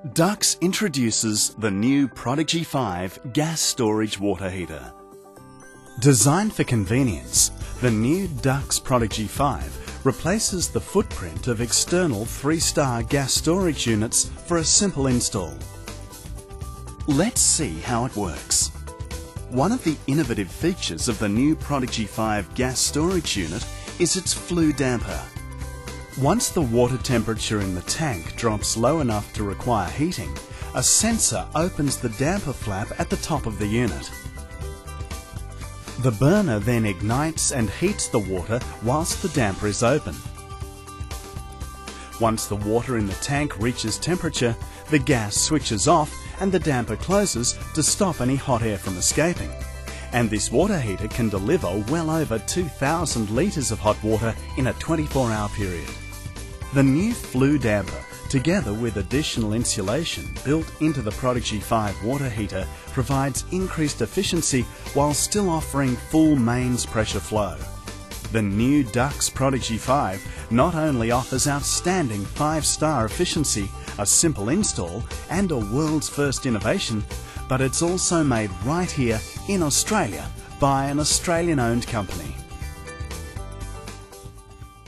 Dux introduces the new Prodigy 5 gas storage water heater. Designed for convenience, the new Dux Prodigy 5 replaces the footprint of external 3-star gas storage units for a simple install. Let's see how it works. One of the innovative features of the new Prodigy 5 gas storage unit is its Flue Damper. Once the water temperature in the tank drops low enough to require heating, a sensor opens the damper flap at the top of the unit. The burner then ignites and heats the water whilst the damper is open. Once the water in the tank reaches temperature, the gas switches off and the damper closes to stop any hot air from escaping. And this water heater can deliver well over 2,000 litres of hot water in a 24-hour period. The new Flue Damper, together with additional insulation built into the Prodigy 5 water heater, provides increased efficiency while still offering full mains pressure flow. The new Dux Prodigy 5 not only offers outstanding 5-star efficiency, a simple install and a world's first innovation, but it's also made right here in Australia by an Australian-owned company.